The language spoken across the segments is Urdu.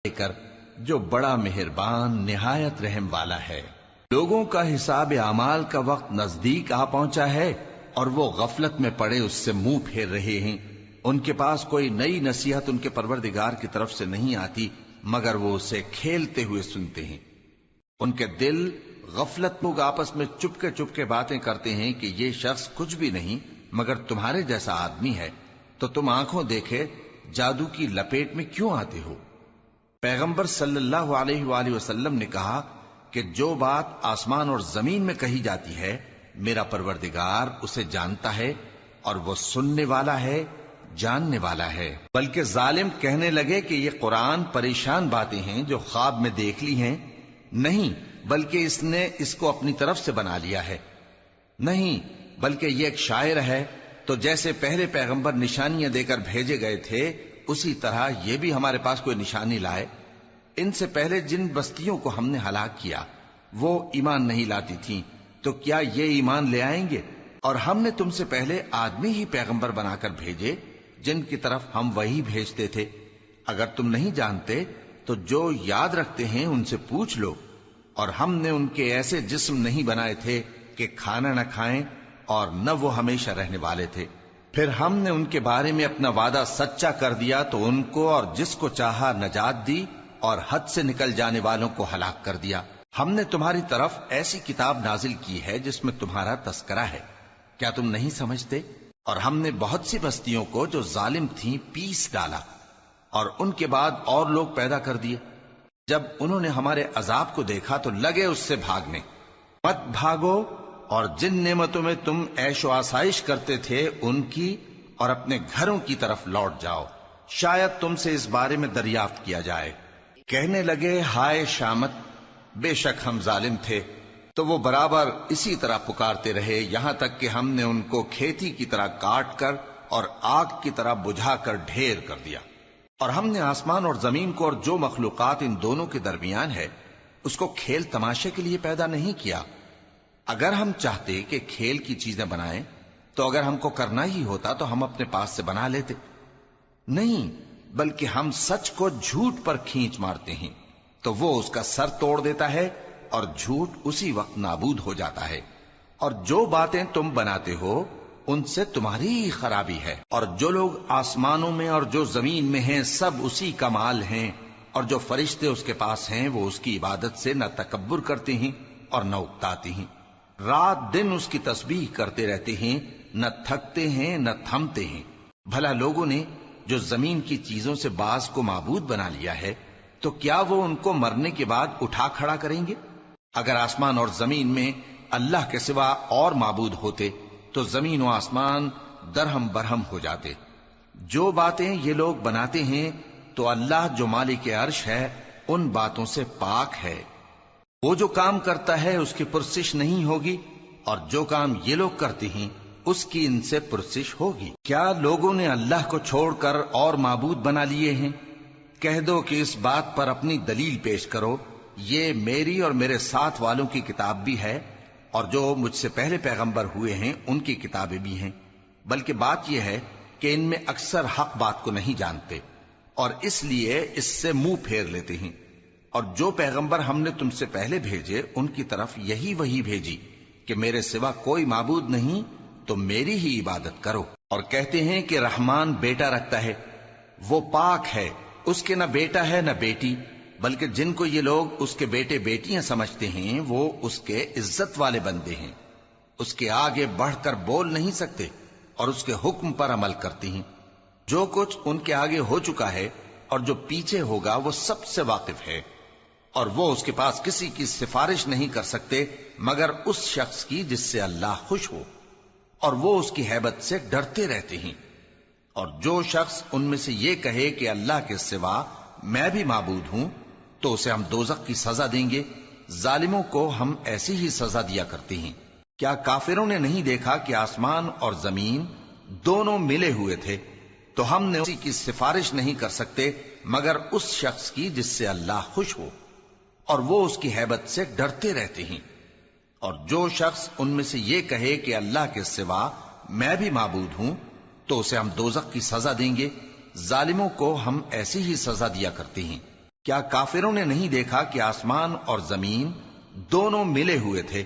کر جو بڑا مہربان نہایت رحم والا ہے۔ لوگوں کا حساب اعمال کا وقت نزدیک آ پہنچا ہے اور وہ غفلت میں پڑے اس سے منہ پھیر رہے ہیں۔ ان کے پاس کوئی نئی نصیحت ان کے پروردگار کی طرف سے نہیں آتی مگر وہ اسے کھیلتے ہوئے سنتے ہیں۔ ان کے دل غفلت، لوگ آپس میں چپکے باتیں کرتے ہیں کہ یہ شخص کچھ بھی نہیں مگر تمہارے جیسا آدمی ہے، تو تم آنکھوں دیکھے جادو کی لپیٹ میں کیوں آتے ہو؟ پیغمبر صلی اللہ علیہ وآلہ وسلم نے کہا کہ جو بات آسمان اور زمین میں کہی جاتی ہے میرا پروردگار اسے جانتا ہے اور وہ سننے والا ہے، جاننے والا ہے۔ بلکہ ظالم کہنے لگے کہ یہ قرآن پریشان باتیں ہیں جو خواب میں دیکھ لی ہیں، نہیں بلکہ اس نے اس کو اپنی طرف سے بنا لیا ہے، نہیں بلکہ یہ ایک شاعر ہے۔ تو جیسے پہلے پیغمبر نشانیاں دے کر بھیجے گئے تھے اسی طرح یہ بھی ہمارے پاس کوئی نشانی لائے۔ ان سے پہلے جن بستیوں کو ہم نے ہلاک کیا وہ ایمان نہیں لاتی تھیں، تو کیا یہ ایمان لے آئیں گے؟ اور ہم نے تم سے پہلے آدمی ہی پیغمبر بنا کر بھیجے جن کی طرف ہم وہی بھیجتے تھے۔ اگر تم نہیں جانتے تو جو یاد رکھتے ہیں ان سے پوچھ لو۔ اور ہم نے ان کے ایسے جسم نہیں بنائے تھے کہ کھانا نہ کھائیں اور نہ وہ ہمیشہ رہنے والے تھے۔ پھر ہم نے ان کے بارے میں اپنا وعدہ سچا کر دیا تو ان کو اور جس کو چاہا نجات دی اور حد سے نکل جانے والوں کو ہلاک کر دیا۔ ہم نے تمہاری طرف ایسی کتاب نازل کی ہے جس میں تمہارا تذکرہ ہے، کیا تم نہیں سمجھتے؟ اور ہم نے بہت سی بستیوں کو جو ظالم تھیں پیس ڈالا اور ان کے بعد اور لوگ پیدا کر دیے۔ جب انہوں نے ہمارے عذاب کو دیکھا تو لگے اس سے بھاگنے۔ مت بھاگو اور جن نعمتوں میں تم عیش و آسائش کرتے تھے ان کی اور اپنے گھروں کی طرف لوٹ جاؤ، شاید تم سے اس بارے میں دریافت کیا جائے۔ کہنے لگے ہائے شامت، بے شک ہم ظالم تھے۔ تو وہ برابر اسی طرح پکارتے رہے یہاں تک کہ ہم نے ان کو کھیتی کی طرح کاٹ کر اور آگ کی طرح بجھا کر ڈھیر کر دیا۔ اور ہم نے آسمان اور زمین کو اور جو مخلوقات ان دونوں کے درمیان ہے اس کو کھیل تماشے کے لیے پیدا نہیں کیا۔ اگر ہم چاہتے کہ کھیل کی چیزیں بنائیں تو اگر ہم کو کرنا ہی ہوتا تو ہم اپنے پاس سے بنا لیتے، نہیں بلکہ ہم سچ کو جھوٹ پر کھینچ مارتے ہیں تو وہ اس کا سر توڑ دیتا ہے اور جھوٹ اسی وقت نابود ہو جاتا ہے۔ اور جو باتیں تم بناتے ہو ان سے تمہاری ہی خرابی ہے۔ اور جو لوگ آسمانوں میں اور جو زمین میں ہیں سب اسی کا مال ہیں، اور جو فرشتے اس کے پاس ہیں وہ اس کی عبادت سے نہ تکبر کرتے ہیں اور نہ اکتاتے ہیں۔ رات دن اس کی تسبیح کرتے رہتے ہیں، نہ تھکتے ہیں نہ تھمتے ہیں۔ بھلا لوگوں نے جو زمین کی چیزوں سے بعض کو معبود بنا لیا ہے تو کیا وہ ان کو مرنے کے بعد اٹھا کھڑا کریں گے؟ اگر آسمان اور زمین میں اللہ کے سوا اور معبود ہوتے تو زمین و آسمان درہم برہم ہو جاتے۔ جو باتیں یہ لوگ بناتے ہیں تو اللہ جو مالک عرش ہے ان باتوں سے پاک ہے۔ وہ جو کام کرتا ہے اس کی پرسش نہیں ہوگی، اور جو کام یہ لوگ کرتے ہیں اس کی ان سے پرسش ہوگی۔ کیا لوگوں نے اللہ کو چھوڑ کر اور معبود بنا لیے ہیں؟ کہہ دو کہ اس بات پر اپنی دلیل پیش کرو، یہ میری اور میرے ساتھ والوں کی کتاب بھی ہے اور جو مجھ سے پہلے پیغمبر ہوئے ہیں ان کی کتابیں بھی ہیں۔ بلکہ بات یہ ہے کہ ان میں اکثر حق بات کو نہیں جانتے اور اس لیے اس سے منہ پھیر لیتے ہیں۔ اور جو پیغمبر ہم نے تم سے پہلے بھیجے ان کی طرف یہی وحی بھیجی کہ میرے سوا کوئی معبود نہیں تو میری ہی عبادت کرو۔ اور کہتے ہیں کہ رحمان بیٹا رکھتا ہے، وہ پاک ہے، اس کے نہ بیٹا ہے نہ بیٹی، بلکہ جن کو یہ لوگ اس کے بیٹے بیٹیاں سمجھتے ہیں وہ اس کے عزت والے بندے ہیں۔ اس کے آگے بڑھ کر بول نہیں سکتے اور اس کے حکم پر عمل کرتے ہیں۔ جو کچھ ان کے آگے ہو چکا ہے اور جو پیچھے ہوگا وہ سب سے واقف ہے، اور وہ اس کے پاس کسی کی سفارش نہیں کر سکتے مگر اس شخص کی جس سے اللہ خوش ہو، اور وہ اس کی ہیبت سے ڈرتے رہتے ہیں۔ اور جو شخص ان میں سے یہ کہے کہ اللہ کے سوا میں بھی معبود ہوں تو اسے ہم دوزخ کی سزا دیں گے۔ ظالموں کو ہم ایسی ہی سزا دیا کرتے ہیں۔ کیا کافروں نے نہیں دیکھا کہ آسمان اور زمین دونوں ملے ہوئے تھے تو ہم نے اسی کی سفارش نہیں کر سکتے مگر اس شخص کی جس سے اللہ خوش ہو، اور وہ اس کی ہیبت سے ڈرتے رہتے ہیں۔ اور جو شخص ان میں سے یہ کہے کہ اللہ کے سوا میں بھی معبود ہوں تو اسے ہم دوزخ کی سزا دیں گے۔ ظالموں کو ہم ایسی ہی سزا دیا کرتے ہیں۔ کیا کافروں نے نہیں دیکھا کہ آسمان اور زمین دونوں ملے ہوئے تھے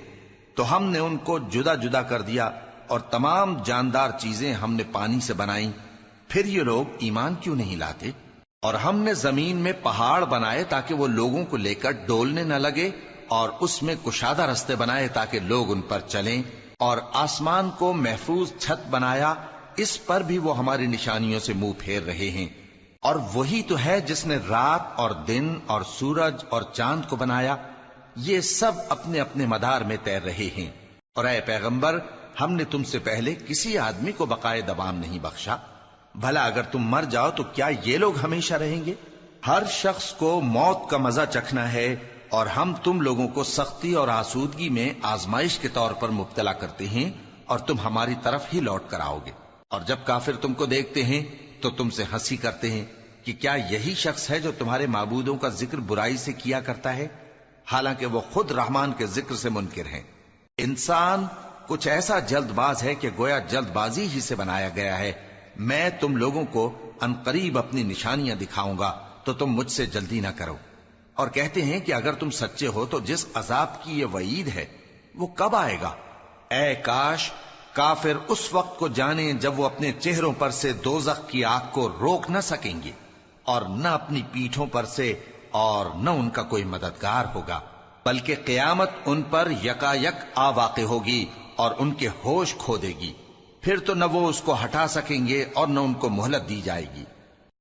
تو ہم نے ان کو جدا جدا کر دیا اور تمام جاندار چیزیں ہم نے پانی سے بنائیں، پھر یہ لوگ ایمان کیوں نہیں لاتے؟ اور ہم نے زمین میں پہاڑ بنائے تاکہ وہ لوگوں کو لے کر ڈولنے نہ لگے، اور اس میں کشادہ رستے بنائے تاکہ لوگ ان پر چلیں، اور آسمان کو محفوظ چھت بنایا، اس پر بھی وہ ہماری نشانیوں سے منہ پھیر رہے ہیں۔ اور وہی تو ہے جس نے رات اور دن اور سورج اور چاند کو بنایا، یہ سب اپنے اپنے مدار میں تیر رہے ہیں۔ اور اے پیغمبر، ہم نے تم سے پہلے کسی آدمی کو بقائے دوام نہیں بخشا، بھلا اگر تم مر جاؤ تو کیا یہ لوگ ہمیشہ رہیں گے؟ ہر شخص کو موت کا مزہ چکھنا ہے، اور ہم تم لوگوں کو سختی اور آسودگی میں آزمائش کے طور پر مبتلا کرتے ہیں، اور تم ہماری طرف ہی لوٹ کر آؤ گے۔ اور جب کافر تم کو دیکھتے ہیں تو تم سے ہنسی کرتے ہیں کہ کیا یہی شخص ہے جو تمہارے معبودوں کا ذکر برائی سے کیا کرتا ہے، حالانکہ وہ خود رحمان کے ذکر سے منکر ہیں۔ انسان کچھ ایسا جلد باز ہے کہ گویا جلد بازی ہی سے بنایا گیا ہے۔ میں تم لوگوں کو عنقریب اپنی نشانیاں دکھاؤں گا تو تم مجھ سے جلدی نہ کرو۔ اور کہتے ہیں کہ اگر تم سچے ہو تو جس عذاب کی یہ وعید ہے وہ کب آئے گا؟ اے کاش کافر اس وقت کو جانیں جب وہ اپنے چہروں پر سے دوزخ کی آگ کو روک نہ سکیں گے، اور نہ اپنی پیٹھوں پر سے، اور نہ ان کا کوئی مددگار ہوگا، بلکہ قیامت ان پر یکا یک آ واقع ہوگی اور ان کے ہوش کھو دے گی، پھر تو نہ وہ اس کو ہٹا سکیں گے اور نہ ان کو مہلت دی جائے گی۔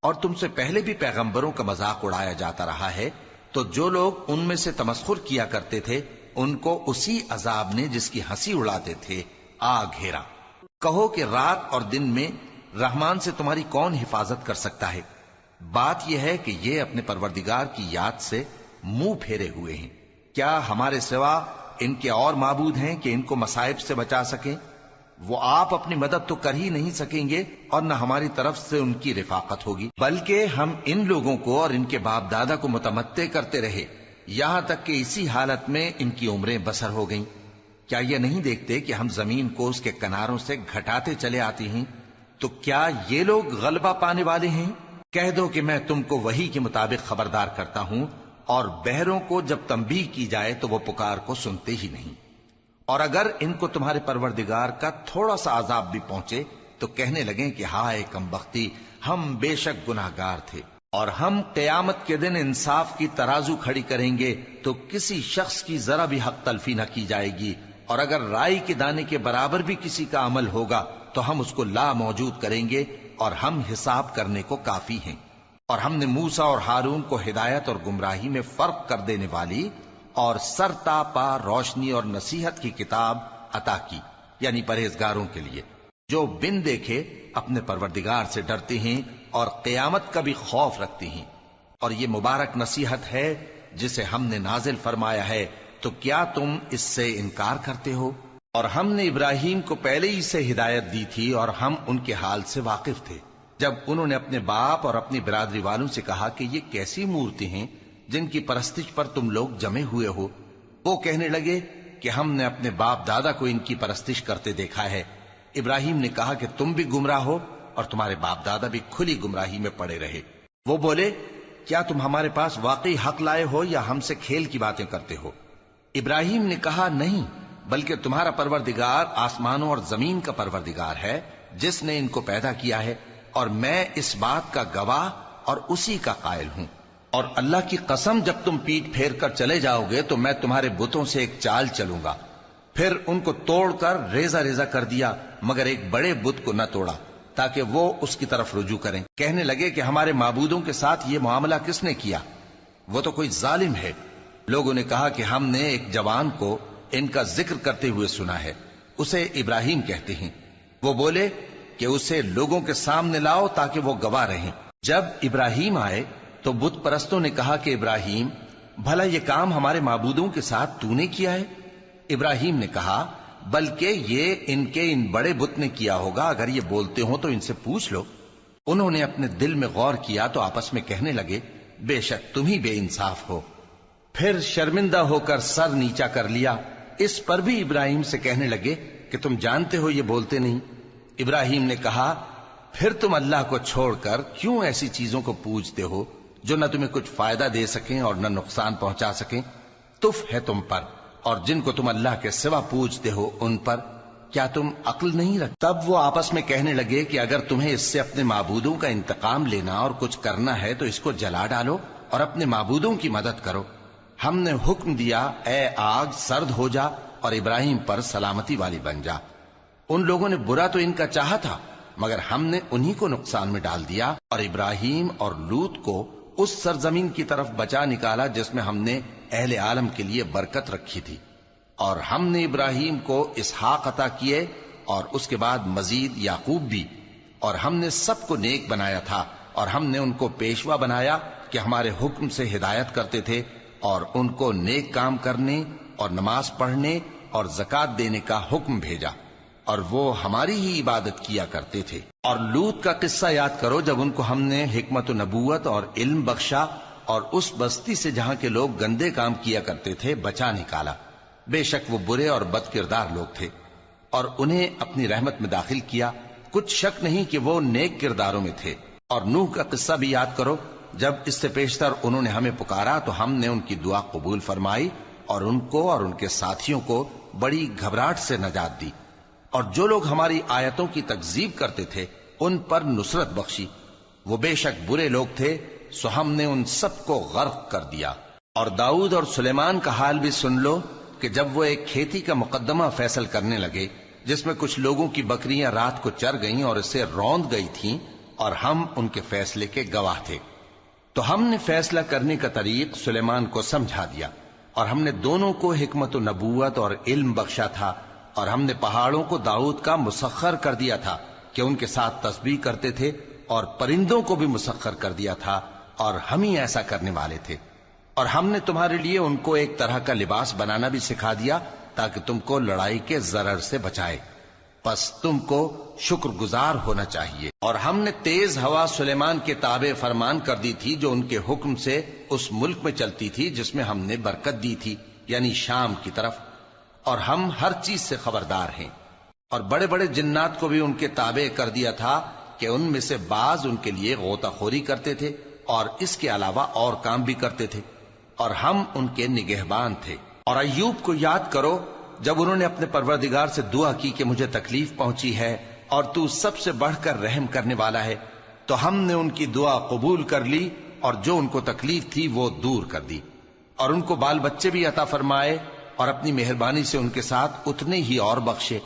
اور تم سے پہلے بھی پیغمبروں کا مذاق اڑایا جاتا رہا ہے، تو جو لوگ ان میں سے تمسخر کیا کرتے تھے ان کو اسی عذاب نے جس کی ہنسی اڑاتے تھے آ گھیرا۔ کہو کہ رات اور دن میں رحمان سے تمہاری کون حفاظت کر سکتا ہے؟ بات یہ ہے کہ یہ اپنے پروردگار کی یاد سے منہ پھیرے ہوئے ہیں۔ کیا ہمارے سوا ان کے اور معبود ہیں کہ ان کو مصائب سے بچا سکیں؟ وہ آپ اپنی مدد تو کر ہی نہیں سکیں گے، اور نہ ہماری طرف سے ان کی رفاقت ہوگی، بلکہ ہم ان لوگوں کو اور ان کے باپ دادا کو متمتع کرتے رہے، یہاں تک کہ اسی حالت میں ان کی عمریں بسر ہو گئیں۔ کیا یہ نہیں دیکھتے کہ ہم زمین کو اس کے کناروں سے گھٹاتے چلے آتے ہیں؟ تو کیا یہ لوگ غلبہ پانے والے ہیں؟ کہہ دو کہ میں تم کو وحی کے مطابق خبردار کرتا ہوں، اور بہروں کو جب تنبیہ کی جائے تو وہ پکار کو سنتے ہی نہیں۔ اور اگر ان کو تمہارے پروردگار کا تھوڑا سا عذاب بھی پہنچے تو کہنے لگیں کہ ہائے کم بختی، ہم بے شک گناہگار تھے۔ اور ہم قیامت کے دن انصاف کی ترازو کھڑی کریں گے تو کسی شخص کی ذرا بھی حق تلفی نہ کی جائے گی، اور اگر رائی کے دانے کے برابر بھی کسی کا عمل ہوگا تو ہم اس کو لا موجود کریں گے، اور ہم حساب کرنے کو کافی ہیں۔ اور ہم نے موسیٰ اور ہارون کو ہدایت اور گمراہی میں فرق کر دینے والی اور سر تا پا روشنی اور نصیحت کی کتاب عطا کی، یعنی پرہیزگاروں کے لیے جو بن دیکھے اپنے پروردگار سے ڈرتے ہیں اور قیامت کا بھی خوف رکھتے ہیں۔ اور یہ مبارک نصیحت ہے جسے ہم نے نازل فرمایا ہے، تو کیا تم اس سے انکار کرتے ہو؟ اور ہم نے ابراہیم کو پہلے ہی سے ہدایت دی تھی، اور ہم ان کے حال سے واقف تھے جب انہوں نے اپنے باپ اور اپنی برادری والوں سے کہا کہ یہ کیسی مورتی ہیں جن کی پرستش پر تم لوگ جمے ہوئے ہو۔ وہ کہنے لگے کہ ہم نے اپنے باپ دادا کو ان کی پرستش کرتے دیکھا ہے۔ ابراہیم نے کہا کہ تم بھی گمراہ ہو اور تمہارے باپ دادا بھی کھلی گمراہی میں پڑے رہے۔ وہ بولے کیا تم ہمارے پاس واقعی حق لائے ہو یا ہم سے کھیل کی باتیں کرتے ہو؟ ابراہیم نے کہا نہیں، بلکہ تمہارا پروردگار آسمانوں اور زمین کا پروردگار ہے جس نے ان کو پیدا کیا ہے، اور میں اس بات کا گواہ اور اسی کا قائل ہوں۔ اور اللہ کی قسم جب تم پیٹ پھیر کر چلے جاؤ گے تو میں تمہارے بتوں سے ایک چال چلوں گا۔ پھر ان کو توڑ کر ریزہ ریزہ کر دیا، مگر ایک بڑے بت کو نہ توڑا تاکہ وہ اس کی طرف رجوع کریں۔ کہنے لگے کہ ہمارے معبودوں کے ساتھ یہ معاملہ کس نے کیا؟ وہ تو کوئی ظالم ہے۔ لوگوں نے کہا کہ ہم نے ایک جوان کو ان کا ذکر کرتے ہوئے سنا ہے، اسے ابراہیم کہتے ہیں۔ وہ بولے کہ اسے لوگوں کے سامنے لاؤ تاکہ وہ گواہ رہیں۔ جب ابراہیم آئے تو بت پرستوں نے کہا کہ ابراہیم، بھلا یہ کام ہمارے معبودوں کے ساتھ تو نے کیا ہے؟ ابراہیم نے کہا بلکہ یہ ان بڑے بت نے کیا ہوگا، اگر یہ بولتے ہوں تو ان سے پوچھ لو۔ انہوں نے اپنے دل میں غور کیا تو آپس میں کہنے لگے بے شک تم ہی بے انصاف ہو۔ پھر شرمندہ ہو کر سر نیچا کر لیا۔ اس پر بھی ابراہیم سے کہنے لگے کہ تم جانتے ہو یہ بولتے نہیں۔ ابراہیم نے کہا پھر تم اللہ کو چھوڑ کر کیوں ایسی چیزوں کو پوجتے ہو جو نہ تمہیں کچھ فائدہ دے سکیں اور نہ نقصان پہنچا سکیں، تف ہے تم پر اور جن کو تم اللہ کے سوا پوجتے ہو ان پر، کیا تم عقل نہیں رکھتے؟ تب وہ آپس میں کہنے لگے کہ اگر تمہیں اس سے اپنے معبودوں کا انتقام لینا اور کچھ کرنا ہے تو اس کو جلا ڈالو اور اپنے معبودوں کی مدد کرو۔ ہم نے حکم دیا، اے آگ سرد ہو جا اور ابراہیم پر سلامتی والی بن جا۔ ان لوگوں نے برا تو ان کا چاہا تھا، مگر ہم نے انہی کو نقصان میں ڈال دیا اور ابراہیم اور لوط کو اس سرزمین کی طرف بچا نکالا جس میں ہم نے اہل عالم کے لیے برکت رکھی تھی۔ اور ہم نے ابراہیم کو اسحاق عطا کیے اور اس کے بعد مزید یعقوب بھی، اور ہم نے سب کو نیک بنایا تھا اور ہم نے ان کو پیشوا بنایا کہ ہمارے حکم سے ہدایت کرتے تھے اور ان کو نیک کام کرنے اور نماز پڑھنے اور زکوٰۃ دینے کا حکم بھیجا، اور وہ ہماری ہی عبادت کیا کرتے تھے۔ اور لوط کا قصہ یاد کرو جب ان کو ہم نے حکمت و نبوت اور علم بخشا اور اس بستی سے جہاں کے لوگ گندے کام کیا کرتے تھے بچا نکالا۔ بے شک وہ برے اور بد کردار لوگ تھے، اور انہیں اپنی رحمت میں داخل کیا، کچھ شک نہیں کہ وہ نیک کرداروں میں تھے۔ اور نوح کا قصہ بھی یاد کرو جب اس سے پیشتر انہوں نے ہمیں پکارا تو ہم نے ان کی دعا قبول فرمائی اور ان کو اور ان کے ساتھیوں کو بڑی گھبراہٹ سے نجات دی، اور جو لوگ ہماری آیتوں کی تکذیب کرتے تھے ان پر نصرت بخشی۔ وہ بے شک برے لوگ تھے، سو ہم نے ان سب کو غرق کر دیا۔ اور داؤد اور سلیمان کا حال بھی سن لو کہ جب وہ ایک کھیتی کا مقدمہ فیصل کرنے لگے جس میں کچھ لوگوں کی بکریاں رات کو چر گئیں اور اسے روند گئی تھیں، اور ہم ان کے فیصلے کے گواہ تھے، تو ہم نے فیصلہ کرنے کا طریق سلیمان کو سمجھا دیا، اور ہم نے دونوں کو حکمت و نبوت اور علم بخشا تھا، اور ہم نے پہاڑوں کو داؤد کا مسخر کر دیا تھا کہ ان کے ساتھ تسبیح کرتے تھے، اور پرندوں کو بھی مسخر کر دیا تھا، اور ہم ہی ایسا کرنے والے تھے۔ اور ہم نے تمہارے لیے ان کو ایک طرح کا لباس بنانا بھی سکھا دیا تاکہ تم کو لڑائی کے ضرر سے بچائے، پس تم کو شکر گزار ہونا چاہیے۔ اور ہم نے تیز ہوا سلیمان کے تابع فرمان کر دی تھی جو ان کے حکم سے اس ملک میں چلتی تھی جس میں ہم نے برکت دی تھی، یعنی شام کی طرف، اور ہم ہر چیز سے خبردار ہیں۔ اور بڑے بڑے جنات کو بھی ان کے تابع کر دیا تھا کہ ان میں سے بعض ان کے لیے غوطہ خوری کرتے تھے اور اس کے علاوہ اور کام بھی کرتے تھے، اور ہم ان کے نگہبان تھے۔ اور ایوب کو یاد کرو جب انہوں نے اپنے پروردگار سے دعا کی کہ مجھے تکلیف پہنچی ہے اور تو سب سے بڑھ کر رحم کرنے والا ہے، تو ہم نے ان کی دعا قبول کر لی اور جو ان کو تکلیف تھی وہ دور کر دی، اور ان کو بال بچے بھی عطا فرمائے اور اپنی مہربانی سے ان کے ساتھ اتنے ہی اور بخشے۔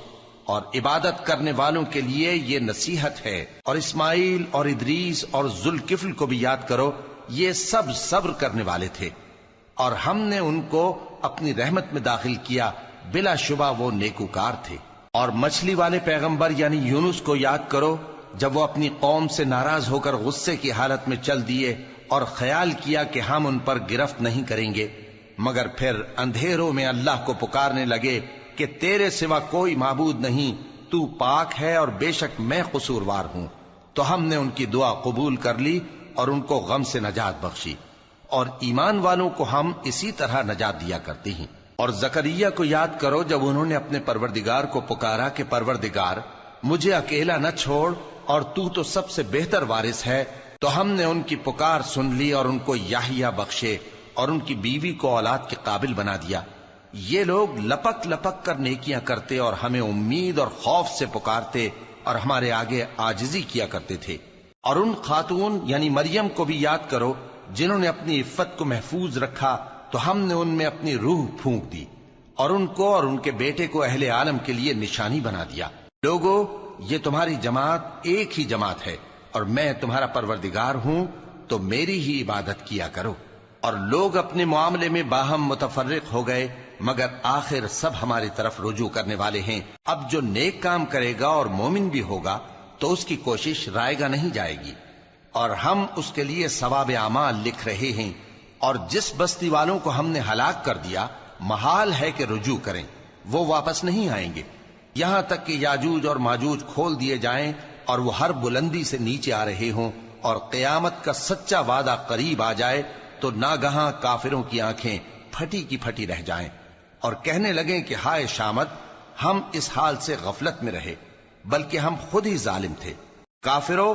اور عبادت کرنے والوں کے لیے یہ نصیحت ہے۔ اور اسماعیل اور ادریس اور ذوالکفل کو بھی یاد کرو، یہ سب صبر کرنے والے تھے، اور ہم نے ان کو اپنی رحمت میں داخل کیا، بلا شبہ وہ نیکوکار تھے۔ اور مچھلی والے پیغمبر یعنی یونس کو یاد کرو جب وہ اپنی قوم سے ناراض ہو کر غصے کی حالت میں چل دیے اور خیال کیا کہ ہم ان پر گرفت نہیں کریں گے، مگر پھر اندھیروں میں اللہ کو پکارنے لگے کہ تیرے سوا کوئی معبود نہیں، تو پاک ہے اور بے شک میں قصوروار ہوں، تو ہم نے ان کی دعا قبول کر لی اور ان کو غم سے نجات بخشی۔ اور ایمان والوں کو ہم اسی طرح نجات دیا کرتے ہیں۔ اور زکریا کو یاد کرو جب انہوں نے اپنے پروردگار کو پکارا کہ پروردگار مجھے اکیلا نہ چھوڑ اور تو سب سے بہتر وارث ہے، تو ہم نے ان کی پکار سن لی اور ان کو یحییٰ بخشے اور ان کی بیوی کو اولاد کے قابل بنا دیا۔ یہ لوگ لپک لپک کر نیکیاں کرتے اور ہمیں امید اور خوف سے پکارتے اور ہمارے آگے عاجزی کیا کرتے تھے۔ اور ان خاتون یعنی مریم کو بھی یاد کرو جنہوں نے اپنی عفت کو محفوظ رکھا، تو ہم نے ان میں اپنی روح پھونک دی اور ان کو اور ان کے بیٹے کو اہل عالم کے لیے نشانی بنا دیا۔ لوگو، یہ تمہاری جماعت ایک ہی جماعت ہے اور میں تمہارا پروردگار ہوں، تو میری ہی عبادت کیا کرو۔ اور لوگ اپنے معاملے میں باہم متفرق ہو گئے، مگر آخر سب ہماری طرف رجوع کرنے والے ہیں۔ اب جو نیک کام کرے گا اور مومن بھی ہوگا تو اس کی کوشش رائے گا نہیں جائے گی، اور ہم اس کے لیے ثواب اعمال لکھ رہے ہیں۔ اور جس بستی والوں کو ہم نے ہلاک کر دیا، محال ہے کہ رجوع کریں، وہ واپس نہیں آئیں گے، یہاں تک کہ یاجوج اور ماجوج کھول دیے جائیں اور وہ ہر بلندی سے نیچے آ رہے ہوں، اور قیامت کا سچا وعدہ قریب آ جائے تو ناگہاں کافروں کی آنکھیں پھٹی کی پھٹی رہ جائیں اور کہنے لگیں کہ ہائے شامت، ہم اس حال سے غفلت میں رہے، بلکہ ہم خود ہی ظالم تھے۔ کافروں،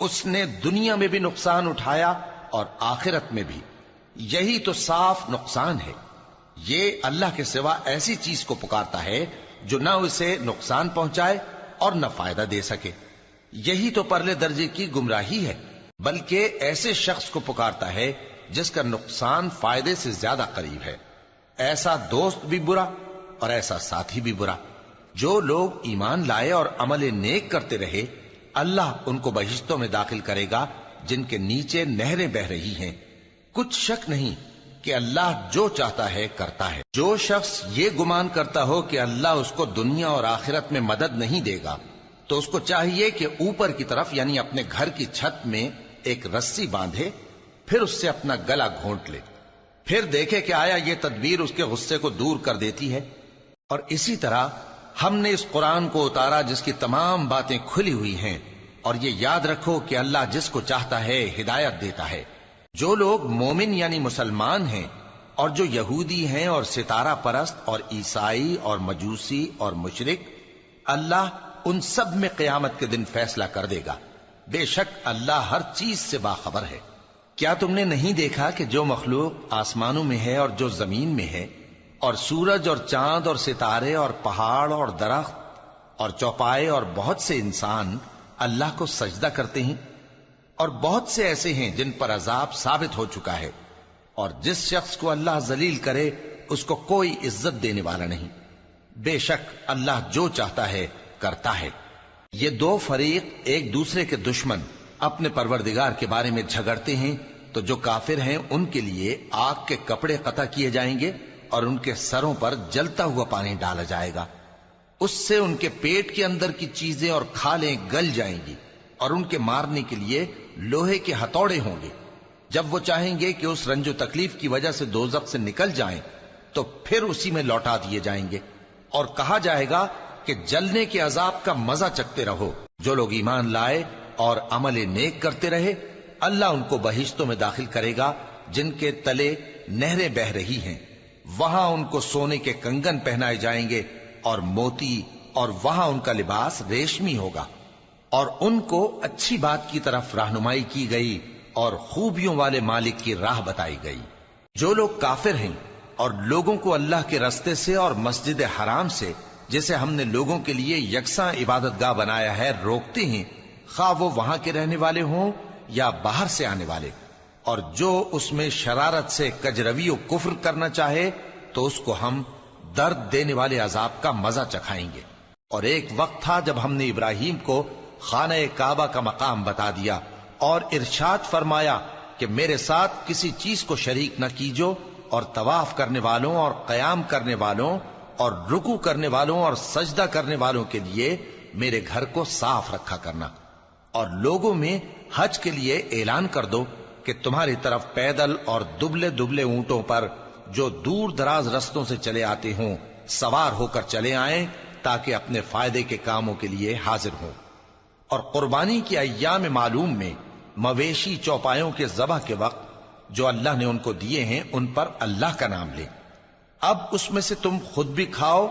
اس نے دنیا میں بھی نقصان اٹھایا اور آخرت میں بھی. یہی تو صاف نقصان ہے. یہ اللہ کے سوا ایسی چیز کو پکارتا ہے جو نہ اسے نقصان پہنچائے اور نہ فائدہ دے سکے. یہی تو پرلے درجے کی گمراہی ہے. بلکہ ایسے شخص کو پکارتا ہے جس کا نقصان فائدے سے زیادہ قریب ہے. ایسا دوست بھی برا اور ایسا ساتھی بھی برا. جو لوگ ایمان لائے اور عمل نیک کرتے رہے اللہ ان کو بہشتوں میں داخل کرے گا جن کے نیچے نہریں بہ رہی ہیں. کچھ شک نہیں کہ اللہ جو چاہتا ہے کرتا ہے. جو شخص یہ گمان کرتا ہو کہ اللہ اس کو دنیا اور آخرت میں مدد نہیں دے گا تو اس کو چاہیے کہ اوپر کی طرف یعنی اپنے گھر کی چھت میں ایک رسی باندھے, پھر اس سے اپنا گلا گھونٹ لے, پھر دیکھے کہ آیا یہ تدبیر اس کے غصے کو دور کر دیتی ہے. اور اسی طرح ہم نے اس قرآن کو اتارا جس کی تمام باتیں کھلی ہوئی ہیں. اور یہ یاد رکھو کہ اللہ جس کو چاہتا ہے ہدایت دیتا ہے. جو لوگ مومن یعنی مسلمان ہیں اور جو یہودی ہیں اور ستارہ پرست اور عیسائی اور مجوسی اور مشرک, اللہ ان سب میں قیامت کے دن فیصلہ کر دے گا. بے شک اللہ ہر چیز سے باخبر ہے. کیا تم نے نہیں دیکھا کہ جو مخلوق آسمانوں میں ہے اور جو زمین میں ہے, اور سورج اور چاند اور ستارے اور پہاڑ اور درخت اور چوپائے اور بہت سے انسان اللہ کو سجدہ کرتے ہیں, اور بہت سے ایسے ہیں جن پر عذاب ثابت ہو چکا ہے, اور جس شخص کو اللہ ذلیل کرے اس کو کوئی عزت دینے والا نہیں. بے شک اللہ جو چاہتا ہے کرتا ہے. یہ دو فریق ایک دوسرے کے دشمن اپنے پروردگار کے بارے میں جھگڑتے ہیں تو جو کافر ہیں ان کے لیے آگ کے کپڑے قطع کیے جائیں گے اور ان کے سروں پر جلتا ہوا پانی ڈالا جائے گا. اس سے ان کے پیٹ کے اندر کی چیزیں اور کھالیں گل جائیں گی, اور ان کے مارنے کے لیے لوہے کے ہتھوڑے ہوں گے. جب وہ چاہیں گے کہ اس رنج و تکلیف کی وجہ سے دوزخ سے نکل جائیں تو پھر اسی میں لوٹا دیے جائیں گے, اور کہا جائے گا کہ جلنے کے عذاب کا مزہ چکھتے رہو. جو لوگ ایمان لائے اور عمل نیک کرتے رہے اللہ ان کو بہشتوں میں داخل کرے گا جن کے تلے نہریں بہ رہی ہیں. وہاں ان کو سونے کے کنگن پہنائے جائیں گے اور موتی, اور وہاں ان کا لباس ریشمی ہوگا. اور ان کو اچھی بات کی طرف رہنمائی کی گئی اور خوبیوں والے مالک کی راہ بتائی گئی. جو لوگ کافر ہیں اور لوگوں کو اللہ کے رستے سے اور مسجد حرام سے جسے ہم نے لوگوں کے لیے یکساں عبادت گاہ بنایا ہے روکتے ہیں, خواہ وہ وہاں کے رہنے والے ہوں یا باہر سے آنے والے, اور جو اس میں شرارت سے کجروی و کفر کرنا چاہے تو اس کو ہم درد دینے والے عذاب کا مزہ چکھائیں گے. اور ایک وقت تھا جب ہم نے ابراہیم کو خانہ کعبہ کا مقام بتا دیا اور ارشاد فرمایا کہ میرے ساتھ کسی چیز کو شریک نہ کیجو, اور طواف کرنے والوں اور قیام کرنے والوں اور رکوع کرنے والوں اور سجدہ کرنے والوں کے لیے میرے گھر کو صاف رکھا کرنا. اور لوگوں میں حج کے لیے اعلان کر دو کہ تمہاری طرف پیدل اور دبلے دبلے اونٹوں پر جو دور دراز رستوں سے چلے آتے ہوں سوار ہو کر چلے آئیں تاکہ اپنے فائدے کے کاموں کے لیے حاضر ہوں. اور قربانی کی ایام معلوم میں مویشی چوپایوں کے ذبح کے وقت جو اللہ نے ان کو دیے ہیں ان پر اللہ کا نام لیں. اب اس میں سے تم خود بھی کھاؤ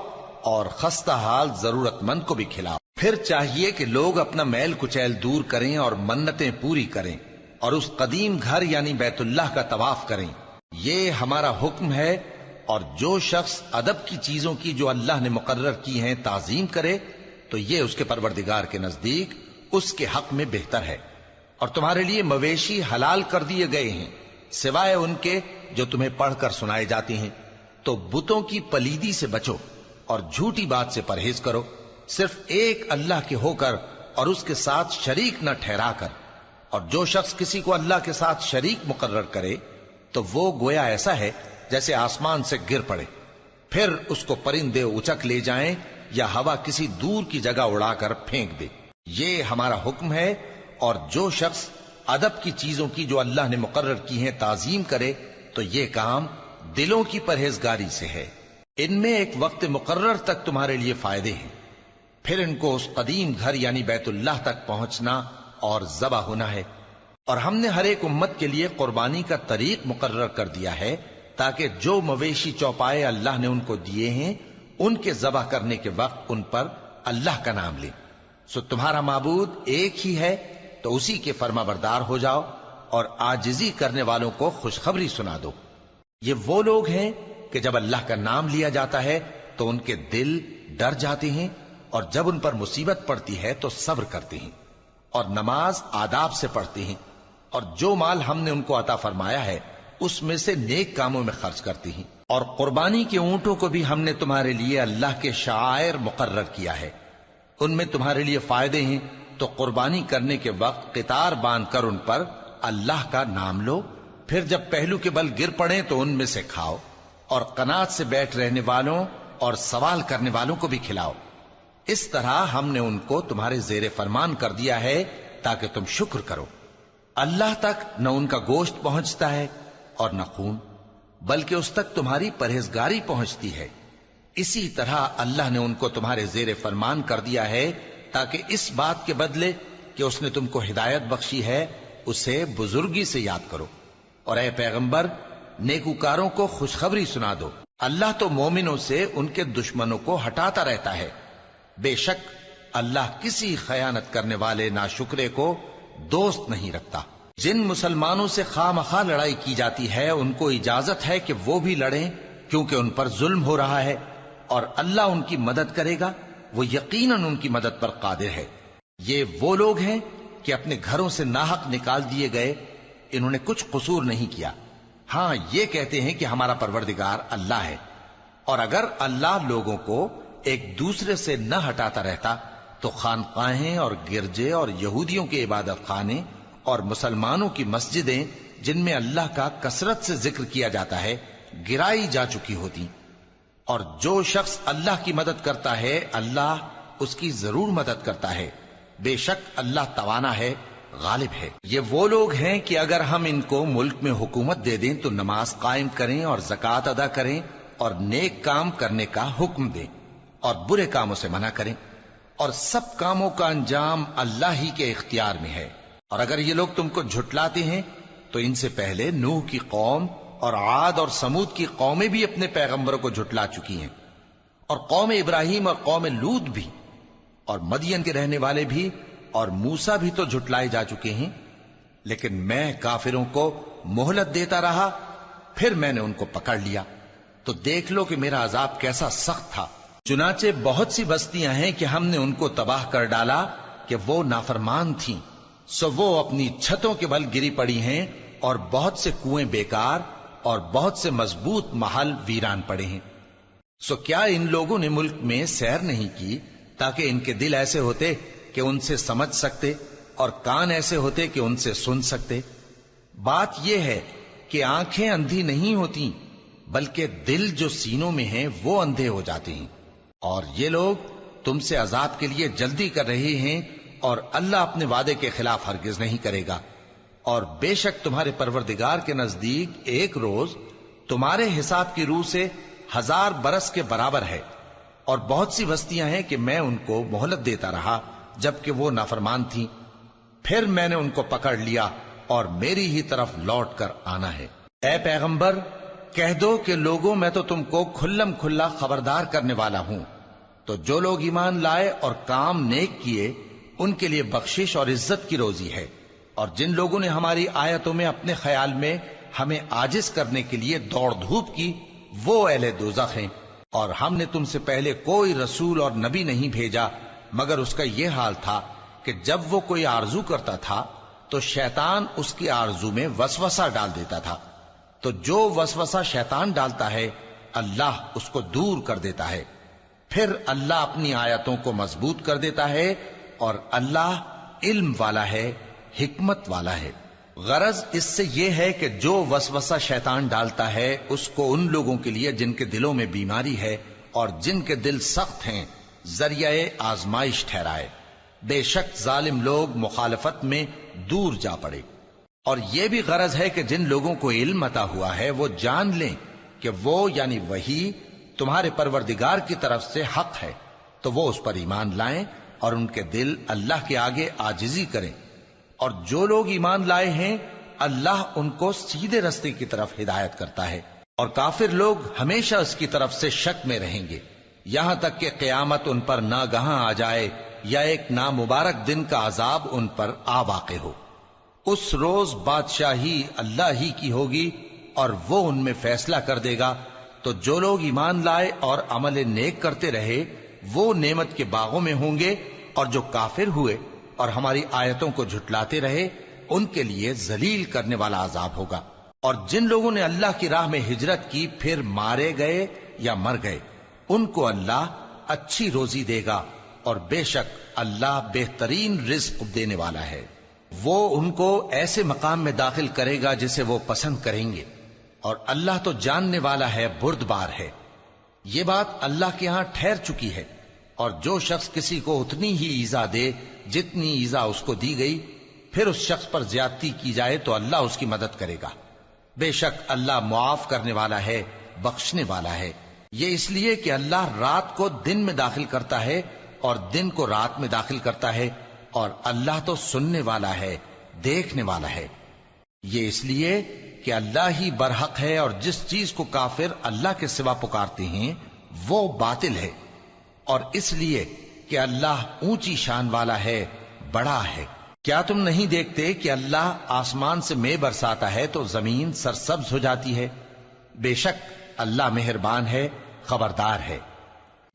اور خستہ حال ضرورت مند کو بھی کھلاؤ. پھر چاہیے کہ لوگ اپنا میل کچیل دور کریں اور منتیں پوری کریں اور اس قدیم گھر یعنی بیت اللہ کا طواف کریں. یہ ہمارا حکم ہے. اور جو شخص ادب کی چیزوں کی جو اللہ نے مقرر کی ہیں تعظیم کرے تو یہ اس کے پروردگار کے نزدیک اس کے حق میں بہتر ہے. اور تمہارے لیے مویشی حلال کر دیے گئے ہیں سوائے ان کے جو تمہیں پڑھ کر سنائے جاتے ہیں. تو بتوں کی پلیدی سے بچو اور جھوٹی بات سے پرہیز کرو, صرف ایک اللہ کے ہو کر اور اس کے ساتھ شریک نہ ٹھہرا کر. اور جو شخص کسی کو اللہ کے ساتھ شریک مقرر کرے تو وہ گویا ایسا ہے جیسے آسمان سے گر پڑے, پھر اس کو پرندے اچک لے جائیں یا ہوا کسی دور کی جگہ اڑا کر پھینک دے. یہ ہمارا حکم ہے. اور جو شخص ادب کی چیزوں کی جو اللہ نے مقرر کی ہیں تعظیم کرے تو یہ کام دلوں کی پرہیزگاری سے ہے. ان میں ایک وقت مقرر تک تمہارے لیے فائدے ہیں, پھر ان کو اس قدیم گھر یعنی بیت اللہ تک پہنچنا اور ذبح ہونا ہے. اور ہم نے ہر ایک امت کے لیے قربانی کا طریق مقرر کر دیا ہے تاکہ جو مویشی چوپائے اللہ نے ان کو دیے ہیں ان کے ذبح کرنے کے وقت ان پر اللہ کا نام لیں. سو تمہارا معبود ایک ہی ہے تو اسی کے فرمانبردار ہو جاؤ اور عاجزی کرنے والوں کو خوشخبری سنا دو۔ یہ وہ لوگ ہیں کہ جب اللہ کا نام لیا جاتا ہے تو ان کے دل ڈر جاتے ہیں، اور جب ان پر مصیبت پڑتی ہے تو صبر کرتے ہیں، اور نماز آداب سے پڑھتے ہیں، اور جو مال ہم نے ان کو عطا فرمایا ہے اس میں سے نیک کاموں میں خرچ کرتے ہیں۔ اور قربانی کے اونٹوں کو بھی ہم نے تمہارے لیے اللہ کے شعائر مقرر کیا ہے، ان میں تمہارے لیے فائدے ہیں، تو قربانی کرنے کے وقت قطار باندھ کر ان پر اللہ کا نام لو، پھر جب پہلو کے بل گر پڑیں تو ان میں سے کھاؤ، اور قناعت سے بیٹھ رہنے والوں اور سوال کرنے والوں کو بھی کھلاؤ۔ اس طرح ہم نے ان کو تمہارے زیر فرمان کر دیا ہے تاکہ تم شکر کرو۔ اللہ تک نہ ان کا گوشت پہنچتا ہے اور نہ خون، بلکہ اس تک تمہاری پرہیزگاری پہنچتی ہے۔ اسی طرح اللہ نے ان کو تمہارے زیر فرمان کر دیا ہے تاکہ اس بات کے بدلے کہ اس نے تم کو ہدایت بخشی ہے اسے بزرگی سے یاد کرو۔ اور اے پیغمبر، نیکوکاروں کو خوشخبری سنا دو، اللہ تو مومنوں سے ان کے دشمنوں کو ہٹاتا رہتا ہے۔ بے شک اللہ کسی خیانت کرنے والے ناشکرے کو دوست نہیں رکھتا۔ جن مسلمانوں سے خواہ مخواہ لڑائی کی جاتی ہے ان کو اجازت ہے کہ وہ بھی لڑیں، کیونکہ ان پر ظلم ہو رہا ہے، اور اللہ ان کی مدد کرے گا، وہ یقیناً ان کی مدد پر قادر ہے۔ یہ وہ لوگ ہیں کہ اپنے گھروں سے ناحق نکال دیے گئے، انہوں نے کچھ قصور نہیں کیا، ہاں یہ کہتے ہیں کہ ہمارا پروردگار اللہ ہے۔ اور اگر اللہ لوگوں کو ایک دوسرے سے نہ ہٹاتا رہتا تو خانقاہیں اور گرجے اور یہودیوں کے عبادت خانے اور مسلمانوں کی مسجدیں جن میں اللہ کا کثرت سے ذکر کیا جاتا ہے گرائی جا چکی ہوتی۔ اور جو شخص اللہ کی مدد کرتا ہے اللہ اس کی ضرور مدد کرتا ہے، بے شک اللہ توانا ہے، غالب ہے۔ یہ وہ لوگ ہیں کہ اگر ہم ان کو ملک میں حکومت دے دیں تو نماز قائم کریں اور زکوٰۃ ادا کریں اور نیک کام کرنے کا حکم دیں اور برے کاموں سے منع کریں، اور سب کاموں کا انجام اللہ ہی کے اختیار میں ہے۔ اور اگر یہ لوگ تم کو جھٹلاتے ہیں تو ان سے پہلے نوح کی قوم اور عاد اور سمود کی قومیں بھی اپنے پیغمبروں کو جھٹلا چکی ہیں، اور قوم ابراہیم اور قوم لوط بھی، اور مدین کے رہنے والے بھی، اور موسیٰ بھی تو جھٹلائے جا چکے ہیں۔ لیکن میں کافروں کو مہلت دیتا رہا، پھر میں نے ان کو پکڑ لیا، تو دیکھ لو کہ میرا عذاب کیسا سخت تھا۔ چنانچہ بہت سی بستیاں ہیں کہ ہم نے ان کو تباہ کر ڈالا کہ وہ نافرمان تھیں، سو وہ اپنی چھتوں کے بل گری پڑی ہیں، اور بہت سے کنویں بیکار اور بہت سے مضبوط محل ویران پڑے ہیں۔ سو کیا ان لوگوں نے ملک میں سیر نہیں کی تاکہ ان کے دل ایسے ہوتے کہ ان سے سمجھ سکتے اور کان ایسے ہوتے کہ ان سے سن سکتے؟ بات یہ ہے کہ آنکھیں اندھی نہیں ہوتی، بلکہ دل جو سینوں میں ہیں وہ اندھے ہو جاتے ہیں۔ اور یہ لوگ تم سے عذاب کے لیے جلدی کر رہے ہیں، اور اللہ اپنے وعدے کے خلاف ہرگز نہیں کرے گا۔ اور بے شک تمہارے پروردگار کے نزدیک ایک روز تمہارے حساب کی روح سے 1000 برس کے برابر ہے۔ اور بہت سی بستیاں ہیں کہ میں ان کو مہلت دیتا رہا جبکہ وہ نافرمان تھیں، پھر میں نے ان کو پکڑ لیا اور میری ہی طرف لوٹ کر آنا ہے۔ اے پیغمبر، کہہ دو کہ لوگوں میں تو تم کو کھلم کھلا خبردار کرنے والا ہوں، تو جو لوگ ایمان لائے اور کام نیک کیے ان کے لیے بخشش اور عزت کی روزی ہے، اور جن لوگوں نے ہماری آیتوں میں اپنے خیال میں ہمیں عاجز کرنے کے لیے دوڑ دھوپ کی وہ اہل دوزخ ہیں۔ اور ہم نے تم سے پہلے کوئی رسول اور نبی نہیں بھیجا مگر اس کا یہ حال تھا کہ جب وہ کوئی آرزو کرتا تھا تو شیطان اس کی آرزو میں وسوسہ ڈال دیتا تھا، تو جو وسوسہ شیطان ڈالتا ہے اللہ اس کو دور کر دیتا ہے، پھر اللہ اپنی آیتوں کو مضبوط کر دیتا ہے، اور اللہ علم والا ہے، حکمت والا ہے۔ غرض اس سے یہ ہے کہ جو وسوسہ شیطان ڈالتا ہے اس کو ان لوگوں کے لیے جن کے دلوں میں بیماری ہے اور جن کے دل سخت ہیں ذریعہ آزمائش ٹھہرائے۔ بے شک ظالم لوگ مخالفت میں دور جا پڑے۔ اور یہ بھی غرض ہے کہ جن لوگوں کو علم عطا ہوا ہے وہ جان لیں کہ وہ یعنی وحی تمہارے پروردگار کی طرف سے حق ہے، تو وہ اس پر ایمان لائیں اور ان کے دل اللہ کے آگے عاجزی کریں۔ اور جو لوگ ایمان لائے ہیں اللہ ان کو سیدھے رستے کی طرف ہدایت کرتا ہے، اور کافر لوگ ہمیشہ اس کی طرف سے شک میں رہیں گے، یہاں تک کہ قیامت ان پر ناگہاں آ جائے یا ایک نامبارک دن کا عذاب ان پر آ واقع ہو۔ اس روز بادشاہی اللہ ہی کی ہوگی اور وہ ان میں فیصلہ کر دے گا، تو جو لوگ ایمان لائے اور عمل نیک کرتے رہے وہ نعمت کے باغوں میں ہوں گے، اور جو کافر ہوئے اور ہماری آیتوں کو جھٹلاتے رہے ان کے لیے ذلیل کرنے والا عذاب ہوگا۔ اور جن لوگوں نے اللہ کی راہ میں ہجرت کی پھر مارے گئے یا مر گئے، ان کو اللہ اچھی روزی دے گا، اور بے شک اللہ بہترین رزق دینے والا ہے۔ وہ ان کو ایسے مقام میں داخل کرے گا جسے وہ پسند کریں گے، اور اللہ تو جاننے والا ہے، بردبار ہے۔ یہ بات اللہ کے ہاں ٹھہر چکی ہے، اور جو شخص کسی کو اتنی ہی ایذا دے جتنی ایذا اس کو دی گئی، پھر اس شخص پر زیادتی کی جائے تو اللہ اس کی مدد کرے گا۔ بے شک اللہ معاف کرنے والا ہے، بخشنے والا ہے۔ یہ اس لیے کہ اللہ رات کو دن میں داخل کرتا ہے اور دن کو رات میں داخل کرتا ہے، اور اللہ تو سننے والا ہے، دیکھنے والا ہے۔ یہ اس لیے کہ اللہ ہی برحق ہے، اور جس چیز کو کافر اللہ کے سوا پکارتے ہیں وہ باطل ہے، اور اس لیے کہ اللہ اونچی شان والا ہے، بڑا ہے۔ کیا تم نہیں دیکھتے کہ اللہ آسمان سے مے برساتا ہے تو زمین سرسبز ہو جاتی ہے؟ بے شک اللہ مہربان ہے، خبردار ہے۔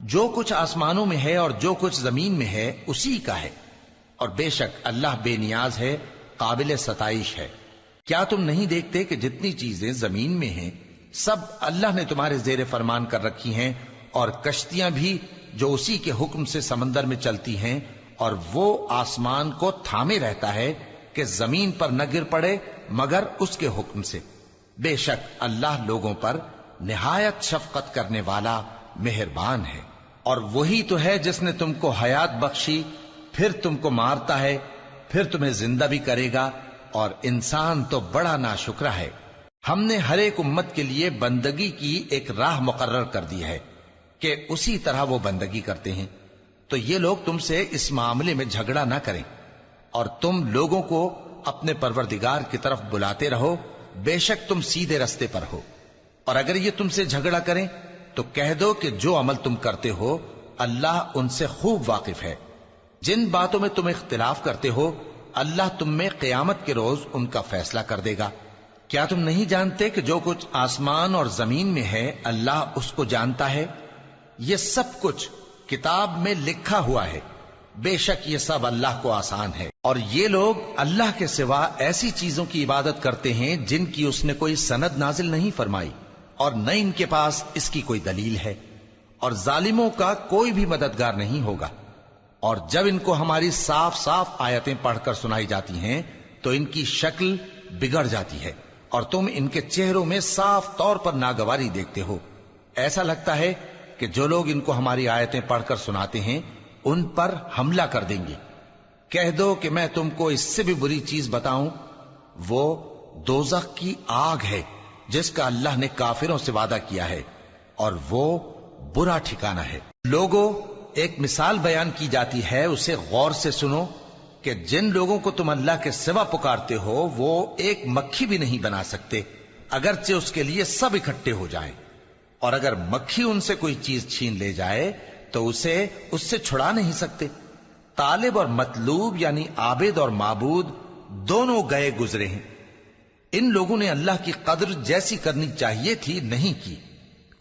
جو کچھ آسمانوں میں ہے اور جو کچھ زمین میں ہے اسی کا ہے، اور بے شک اللہ بے نیاز ہے، قابل ستائش ہے۔ کیا تم نہیں دیکھتے کہ جتنی چیزیں زمین میں ہیں سب اللہ نے تمہارے زیر فرمان کر رکھی ہیں، اور کشتیاں بھی جو اسی کے حکم سے سمندر میں چلتی ہیں، اور وہ آسمان کو تھامے رہتا ہے کہ زمین پر نہ گر پڑے مگر اس کے حکم سے۔ بے شک اللہ لوگوں پر نہایت شفقت کرنے والا مہربان ہے۔ اور وہی تو ہے جس نے تم کو حیات بخشی، پھر تم کو مارتا ہے، پھر تمہیں زندہ بھی کرے گا، اور انسان تو بڑا ناشکرا ہے۔ ہم نے ہر ایک امت کے لیے بندگی کی ایک راہ مقرر کر دی ہے کہ اسی طرح وہ بندگی کرتے ہیں، تو یہ لوگ تم سے اس معاملے میں جھگڑا نہ کریں، اور تم لوگوں کو اپنے پروردگار کی طرف بلاتے رہو، بے شک تم سیدھے رستے پر ہو۔ اور اگر یہ تم سے جھگڑا کریں تو کہہ دو کہ جو عمل تم کرتے ہو اللہ ان سے خوب واقف ہے۔ جن باتوں میں تم اختلاف کرتے ہو اللہ تم میں قیامت کے روز ان کا فیصلہ کر دے گا۔ کیا تم نہیں جانتے کہ جو کچھ آسمان اور زمین میں ہے اللہ اس کو جانتا ہے؟ یہ سب کچھ کتاب میں لکھا ہوا ہے، بے شک یہ سب اللہ کو آسان ہے۔ اور یہ لوگ اللہ کے سوا ایسی چیزوں کی عبادت کرتے ہیں جن کی اس نے کوئی سند نازل نہیں فرمائی، اور نہ ان کے پاس اس کی کوئی دلیل ہے، اور ظالموں کا کوئی بھی مددگار نہیں ہوگا۔ اور جب ان کو ہماری صاف صاف آیتیں پڑھ کر سنائی جاتی ہیں تو ان کی شکل بگڑ جاتی ہے، اور تم ان کے چہروں میں صاف طور پر ناگواری دیکھتے ہو۔ ایسا لگتا ہے کہ جو لوگ ان کو ہماری آیتیں پڑھ کر سناتے ہیں ان پر حملہ کر دیں گے۔ کہہ دو کہ میں تم کو اس سے بھی بری چیز بتاؤں، وہ دوزخ کی آگ ہے جس کا اللہ نے کافروں سے وعدہ کیا ہے، اور وہ برا ٹھکانہ ہے۔ لوگوں، ایک مثال بیان کی جاتی ہے، اسے غور سے سنو کہ جن لوگوں کو تم اللہ کے سوا پکارتے ہو وہ ایک مکھی بھی نہیں بنا سکتے اگرچہ اس کے لیے سب اکٹھے ہو جائیں، اور اگر مکھی ان سے کوئی چیز چھین لے جائے تو اسے اس سے چھڑا نہیں سکتے۔ طالب اور مطلوب یعنی عابد اور معبود دونوں گئے گزرے ہیں۔ ان لوگوں نے اللہ کی قدر جیسی کرنی چاہیے تھی نہیں کی۔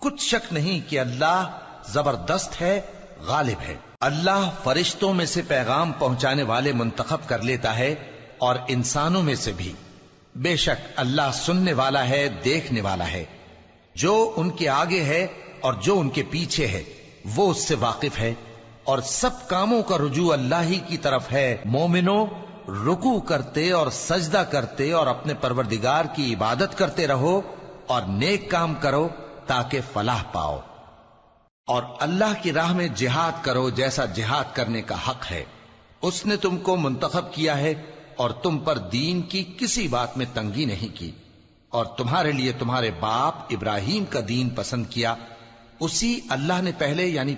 کچھ شک نہیں کہ اللہ زبردست ہے، غالب ہے۔ اللہ فرشتوں میں سے پیغام پہنچانے والے منتخب کر لیتا ہے اور انسانوں میں سے بھی۔ بے شک اللہ سننے والا ہے، دیکھنے والا ہے۔ جو ان کے آگے ہے اور جو ان کے پیچھے ہے وہ اس سے واقف ہے، اور سب کاموں کا رجوع اللہ ہی کی طرف ہے۔ مومنوں، رکوع کرتے اور سجدہ کرتے اور اپنے پروردگار کی عبادت کرتے رہو اور نیک کام کرو تاکہ فلاح پاؤ، اور اللہ کی راہ میں جہاد کرو جیسا جہاد کرنے کا حق ہے۔ اس نے تم کو منتخب کیا ہے اور تم پر دین کی کسی بات میں تنگی نہیں کی، اور تمہارے لیے تمہارے باپ ابراہیم کا دین پسند کیا، اسی اللہ نے پہلے یعنی